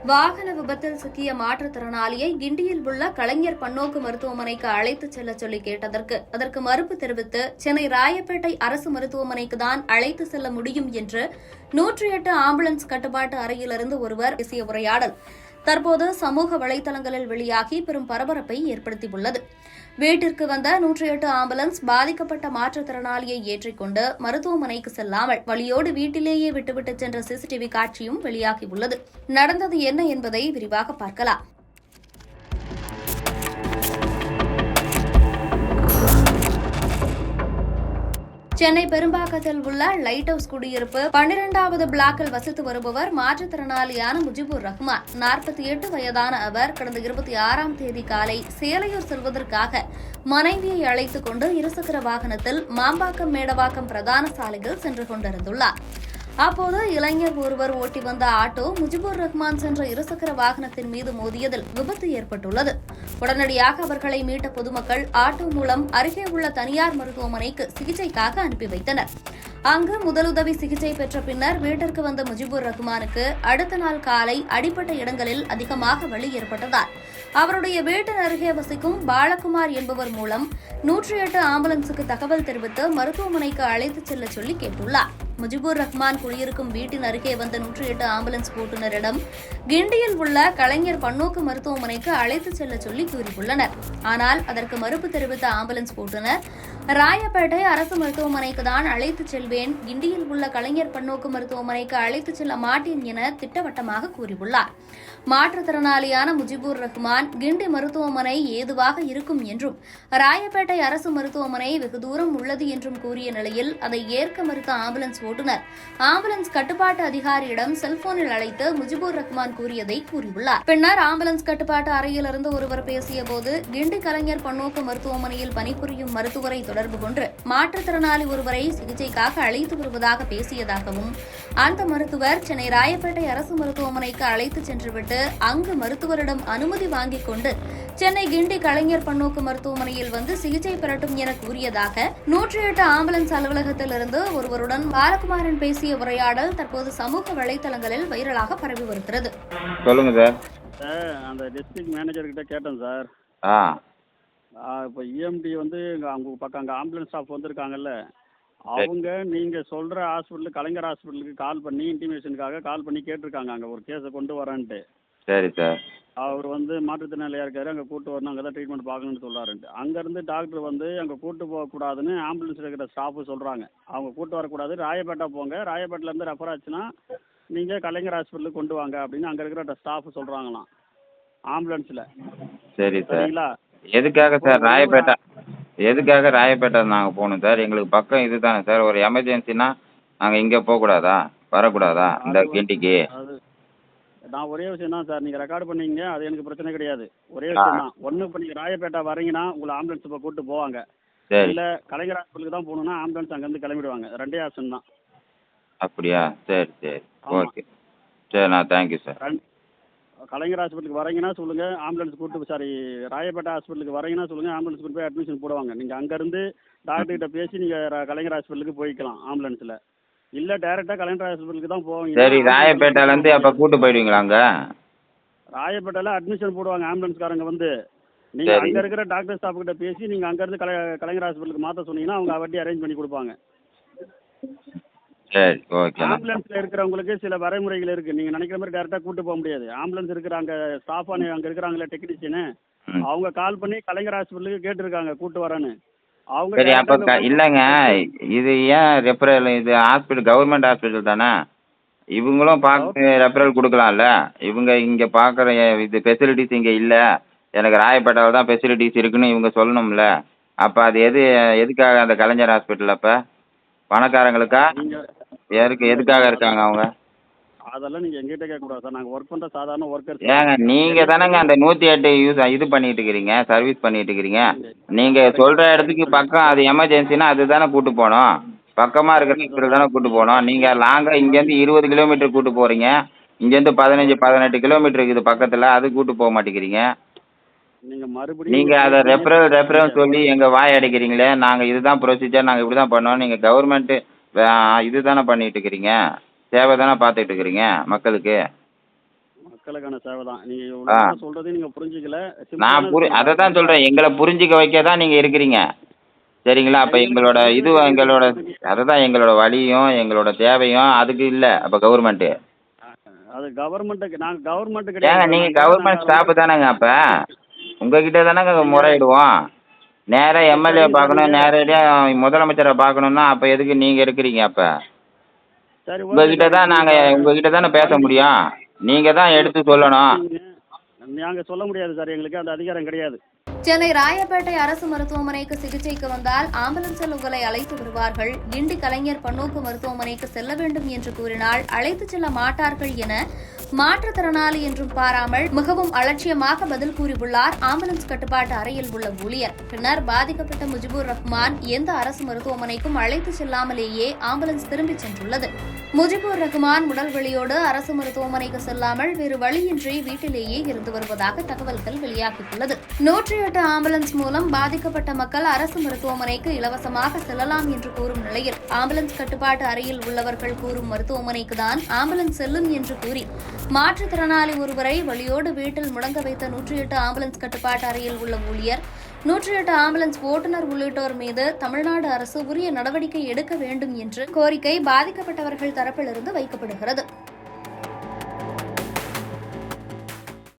வாகன விபத்தில் சிக்கிய மாற்றுத்திறனாளியை கிண்டியில் உள்ள கலைஞர் பன்னோக்கு மருத்துவமனைக்கு அழைத்துச் செல்ல சொல்லி கேட்டதற்கு அதற்கு மறுப்பு தெரிவித்து சென்னை ராயப்பேட்டை அரசு மருத்துவமனைக்கு தான் அழைத்து செல்ல முடியும் என்று 108 ஆம்புலன்ஸ் கட்டுப்பாட்டு அறையிலிருந்து ஒருவர் பேசிய உரையாடல் தற்போது சமூக வலைதளங்களில் வெளியாகி பெரும் பரபரப்பை ஏற்படுத்தியுள்ளது. வீட்டிற்கு வந்த 108 ஆம்புலன்ஸ் பாதிக்கப்பட்ட மாற்றுத்திறனாளியை ஏற்றிக்கொண்டு மருத்துவமனைக்கு செல்லாமல் வழியோடு வீட்டிலேயே விட்டுவிட்டு சென்ற சிசிடிவி காட்சியும் வெளியாகியுள்ளது. நடந்தது என்ன என்பதை விரிவாக பார்க்கலாம். சென்னை பெரும்பாக்கத்தில் உள்ள லைட் ஹவுஸ் குடியிருப்பு 12வது பிளாக்கில் வசித்து வருபவர் மாற்றுத்திறனாளியான முஜிபுர் ரஹ்மான். 48 வயதான அவர் கடந்த 26ஆம் தேதி காலை சேலையூர் செல்வதற்காக மனைவியை அழைத்துக் கொண்டு இருசக்கர வாகனத்தில் மாம்பாக்கம் மேடவாக்கம் பிரதான சாலையில் சென்று கொண்டிருந்துள்ளார். அப்போது இளைஞர் ஒருவர் ஓட்டி வந்த ஆட்டோ முஜிபுர் ரஹ்மான் சென்ற இருசக்கர வாகனத்தின் மீது மோதியதில் விபத்து ஏற்பட்டுள்ளது. உடனடியாக அவர்களை மீட்ட பொதுமக்கள் ஆட்டோ மூலம் அருகே உள்ள தனியார் மருத்துவமனைக்கு சிகிச்சைக்காக அனுப்பி வைத்தனர். அங்கு முதலுதவி சிகிச்சை பெற்ற பின்னர் வீட்டிற்கு வந்த முஜிபுர் ரஹ்மானுக்கு அடுத்த நாள் காலை அடிப்பட்ட இடங்களில் அதிகமாக வலி ஏற்பட்டதால் அவருடைய வீட்டின் அருகே வசிக்கும் பாலகுமார் என்பவர் மூலம் 108 ஆம்புலன்ஸுக்கு தகவல் தெரிவித்து மருத்துவமனைக்கு அழைத்துச் செல்ல சொல்லி கேட்டுள்ளார். முஜிபுர் ரஹ்மான் குடியிருக்கும் வீட்டின் அருகே வந்த 108 ஆம்புலன்ஸ் ஓட்டுநரிடம் கிண்டியில் உள்ள கலைஞர் பன்னோக்கு மருத்துவமனைக்கு அழைத்துச் செல்ல சொல்லி கூறியுள்ளனர். ஆனால் அதற்கு மறுப்பு தெரிவித்த ஆம்புலன்ஸ் ஓட்டுநர் ராயப்பேட்டை அரசு மருத்துவமனைக்கு தான் அழைத்துச் செல்வேன், கிண்டியில் உள்ள கலைஞர் பன்னோக்கு மருத்துவமனைக்கு அழைத்துச் செல்ல மாட்டேன் என திட்டவட்டமாக கூறியுள்ளார். மாற்றுத்திறனாளியான முஜிபுர் ரஹ்மான் கிண்டி மருத்துவமனை ஏதுவாக இருக்கும் என்றும் ராயப்பேட்டை அரசு மருத்துவமனை வெகு தூரம் உள்ளது என்றும் கூறிய நிலையில் அதை ஏற்க மறுத்த ஆம்புலன்ஸ் ஓட்டுநர் ஆம்புலன்ஸ் கட்டுப்பாட்டு அதிகாரியிடம் செல்போனில் அழைத்து முஜிபுர் ரஹ்மான் கூறியதை கூறியுள்ளார். பின்னர் ஆம்புலன்ஸ் கட்டுப்பாட்டு அறையிலிருந்து ஒருவர் பேசிய போது கிண்டி கலைஞர் பன்னோக்கு மருத்துவமனையில் பணிபுரியும் மருத்துவரை தொடர்பு கொண்டு மாற்றுத்திறனாளி ஒருவரை சிகிச்சைக்காக அழைத்து வருவதாக பேசியதாகவும் அந்த மருத்துவர் சென்னை ராயப்பேட்டை அரசு மருத்துவமனைக்கு அழைத்து சென்றுவிட்டு அங்கு மருத்துவரிடம் அனுமதி வாங்கிக் கொண்டு சென்னை கிண்டி கலைஞர் பன்னோக்கு மருத்துவமனையில் வந்து சிகிச்சை பெறட்டும் என கூறியதாக 108 ஆம்புலன்ஸ் அலுவலகத்திலிருந்து ஒருவருடன் பாலகுமாரன் பேசிய உரையாடல் தற்போது சமூக வலைதளங்களில் வைரலாக பரவி வருகிறது. சொல்லுங்க சார். அந்த டிஸ்ட்ரிக்ட் மேனேஜர் கிட்ட கேட்டேன் சார். இப்போ இஎம்டி வந்து அவங்க பக்கம் அங்கே ஆம்புலன்ஸ் ஸ்டாஃப் வந்திருக்காங்கல்ல, அவங்க நீங்கள் சொல்கிற ஹாஸ்பிட்டலுக்கு கலைஞர் ஹாஸ்பிட்டலுக்கு கால் பண்ணி இன்டிமேஷனுக்காக கால் பண்ணி கேட்டிருக்காங்க அங்கே ஒரு கேஸை கொண்டு வரேன்ட்டு. சரி சார். அவர் வந்து மாற்றுத்திறனாளியாக இருக்காரு, அங்கே கூட்டு வரணும், அங்கே தான் ட்ரீட்மெண்ட் பார்க்கணும்னு சொல்கிறாருன்ட்டு. அங்கேருந்து டாக்டர் வந்து அங்கே கூட்டு போகக்கூடாதுன்னு ஆம்புலன்ஸ் இருக்கிற ஸ்டாஃபு சொல்கிறாங்க. அவங்க கூட்டு வரக்கூடாது, ராயப்பேட்டை போங்க, ராயப்பேட்டிலேருந்து ரெஃபர் ஆச்சுன்னா நீங்கள் கலைஞர் ஹாஸ்பிட்டலுக்கு கொண்டு வாங்க அப்படின்னு அங்கே இருக்கிற ஸ்டாஃபு சொல்கிறாங்களாம் ஆம்புலன்ஸில். சரி சார். சரிங்களா? எதுக்காக சார் ராயப்பேட்டை நாங்கள் போகணும் சார்? எங்களுக்கு பக்கம் இது தானே சார். ஒரு எமர்ஜென்சினா நாங்கள் இங்கே போகக்கூடாதா, வரக்கூடாதா இந்த கிண்டிக்கு? அது நான் ஒரே விஷயம் தான் சார், நீங்கள் ரெக்கார்டு பண்ணீங்க, அது எனக்கு பிரச்சனை கிடையாது. ஒரே விஷயம் தான், ஒன்று இப்போ நீங்கள் ராயப்பேட்டை வரீங்கன்னா உங்களை ஆம்புலன்ஸ் இப்போ கூப்பிட்டு போவாங்க. சரி. இல்லை கலைஞர் ஹாஸ்பிட்டலுக்கு தான் போகணுன்னா ஆம்புலன்ஸ் அங்கேருந்து கிளம்பிடுவாங்க. ரெண்டே ஆப்ஷன் தான். அப்படியா? சரி சரி. ஆமாம். ஓகே சரி. நான் தேங்க்யூ சார். கலைஞர் ஹாஸ்பிட்டலுக்கு வரீங்கன்னா சொல்லுங்கள், ஆம்புலன்ஸ் கூப்பிட்டு சாரி ராயப்பேட்டை ஹாஸ்பிட்டலுக்கு வரீங்கன்னா சொல்லுங்கள், ஆம்புலன்ஸ் கூட்டு போய் அட்மிஷன் போடுவாங்க. நீங்கள் அங்கேருந்து டாக்டர்கிட்ட பேசி நீங்கள் கலைஞர் ஹாஸ்பிட்டலுக்கு போய்க்கலாம் ஆம்புலன்ஸில். இல்லை டேரெக்டாக கலைஞர் ஹாஸ்பிட்டலுக்கு தான் போவீங்க. சரி. ராயப்பேட்டையிலேருந்து அப்போ கூட்டு போயிடுவீங்களா அங்கே? ராயப்பேட்டையில் அட்மிஷன் போடுவாங்க ஆம்புலன்ஸ்காரங்க வந்து. நீங்கள் அங்கே இருக்கிற டாக்டர் ஸ்டாஃப் கிட்ட பேசி நீங்கள் அங்கேருந்து கலைஞர் ஹாஸ்பிட்டலுக்கு மாற்ற சொன்னீங்கன்னா அவங்க வண்டி அரேஞ்ச் பண்ணி கொடுப்பாங்க. சரி ஓகே. ஆம்புலன்ஸில் இருக்கிறவங்களுக்கு சில வரைமுறைகள் இருக்குது. நீங்கள் நினைக்கிற மாதிரி டேரெக்டாக கூட்டு போக முடியாது. ஆம்புலன்ஸ் இருக்கிற அங்கே ஸ்டாஃபான அங்கே இருக்கிறாங்களே டெக்னீஷியனு, அவங்க கால் பண்ணி கலைஞர் ஹாஸ்பிட்டலுக்கு கேட்டிருக்காங்க கூட்டு வரேன்னு. அவங்க சரி. அப்போ இல்லைங்க, இது ஏன் ரெஃபரல்? இது ஹாஸ்பிட்டல் கவர்மெண்ட் ஹாஸ்பிட்டல் தானே, இவங்களும் பார்த்து ரெஃபரல் கொடுக்கலாம்ல. இவங்க இங்கே பார்க்குற இது ஃபெசிலிட்டிஸ் இங்கே இல்லை, எனக்கு ராயப்பேட்டாவில் தான் ஃபெசிலிட்டிஸ் இருக்குன்னு இவங்க சொல்லணும்ல. அப்போ அது எதுக்காக அந்த கலைஞர் ஹாஸ்பிட்டல்? அப்போ பணக்காரங்களுக்கா? எதுக்காக இருக்காங்க அவங்க? அதெல்லாம் நீங்கள் எங்கிட்ட கேட்கக்கூடாது சார். நாங்கள் ஒர்க் பண்ணுற சாதாரண ஒர்க்கர். ஏங்க நீங்கள் தானேங்க அந்த 108 இது பண்ணிட்டு இருக்கிறீங்க, சர்வீஸ் பண்ணிட்டு இருக்கிறீங்க. நீங்கள் சொல்கிற இடத்துக்கு பக்கம் அது எமர்ஜென்சினா அது தானே கூட்டு போகணும். பக்கமாக இருக்கிற ஹாஸ்பிட்டல் தானே கூட்டு போகணும். நீங்கள் லாங்காக இங்கேருந்து 20 கிலோமீட்டர் கூட்டு போகிறீங்க, இங்கேருந்து 15-18 கிலோமீட்டர் இருக்குது பக்கத்தில், அது கூட்டு போக மாட்டேங்கிறீங்க. நீங்கள் அதை ரெஃபரல் சொல்லி எங்கள் வாய் அடைக்கிறீங்களே. நாங்கள் இதுதான் ப்ரொசீஜர், நாங்கள் இப்படி தான் பண்ணோம். நீங்கள் கவர்மெண்ட்டு இது தானே பண்ணிட்டு இருக்கிறீங்க, சேவை தானே பார்த்துட்டு இருக்கிறீங்க மக்களுக்கு. மக்களுக்கான சேவை தான். நீங்க இவ்வளவு சொல்றதையும் நீங்க புரிஞ்சுக்கல. நான் அதை தான் சொல்கிறேன், எங்களை புரிஞ்சிக்க வைக்க தான் நீங்கள் இருக்கிறீங்க. சரிங்களா? அப்போ எங்களோட அதை தான் எங்களோட வழியும் எங்களோட தேவையும் அதுக்கு இல்லை. அப்போ கவர்மெண்ட்டு அது கவர்மெண்ட்டுக்கு நாங்க கவர்மெண்ட் ஏங்க கிடையாது. நீங்கள் கவர்மெண்ட் ஸ்டாஃப் தானேங்க? அப்போ உங்ககிட்ட தானேங்க முறையிடுவோம். நேராக எம்எல்ஏ பார்க்கணும், நேரடியாக முதலமைச்சரை பார்க்கணுன்னா அப்போ எதுக்கு நீங்கள் இருக்கிறீங்க? அப்போ சரி, ஓகே. உங்ககிட்ட தான் உங்ககிட்ட தானே பேச முடியும். நீங்கள் தான் எடுத்து சொல்லணும். நாங்க சொல்ல முடியாது சார், எங்களுக்கு அந்த அதிகாரம் கிடையாது. சென்னை ராயப்பேட்டை அரசு மருத்துவமனைக்கு சிகிச்சைக்கு வந்தால் ஆம்புலன்ஸில் உங்களை அழைத்து வருவார்கள். கிண்டி கலைஞர் பன்னோக்கு மருத்துவமனைக்கு செல்ல வேண்டும் என்று கூறினால் அழைத்துச் செல்ல மாட்டார்கள் என மாற்றுத்திறனாளி என்றும் பாராமல் மிகவும் அலட்சியமாக பதில் கூறியுள்ளார் ஆம்புலன்ஸ் கட்டுப்பாட்டு அறையில் உள்ள ஊழியர். பின்னர் பாதிக்கப்பட்ட முஜிபுர் ரஹ்மான் எந்த அரசு மருத்துவமனைக்கும் அழைத்துச் செல்லாமலேயே ஆம்புலன்ஸ் திரும்பிச் சென்றுள்ளது. முஜிபுர் ரஹ்மான் உடல் வெளியோடு அரசு மருத்துவமனைக்கு செல்லாமல் வேறு வழியின்றி வீட்டிலேயே இருந்து வருவதாக தகவல்கள் வெளியாகியுள்ளது. 108 ஆம்புலன்ஸ் மூலம் பாதிக்கப்பட்ட மக்கள் அரசு மருத்துவமனைக்கு இலவசமாக செல்லலாம் என்று கூறும் நிலையில் ஆம்புலன்ஸ் கட்டுப்பாட்டு அறையில் உள்ளவர்கள் கூறும் மருத்துவமனைக்கு தான் ஆம்புலன்ஸ் செல்லும் என்று கூறி மாற்றுத்திறனாளி ஒருவரை வழியோடு வீட்டில் முடங்க வைத்த 108 ஆம்புலன்ஸ் கட்டுப்பாட்டு அறையில் உள்ள ஊழியர், 108 ஆம்புலன்ஸ் ஓட்டுநர் உள்ளிட்டோர் மீது தமிழ்நாடு அரசு உரிய நடவடிக்கை எடுக்க வேண்டும் என்று கோரிக்கை பாதிக்கப்பட்டவர்கள் தரப்பிலிருந்து வைக்கப்படுகிறது.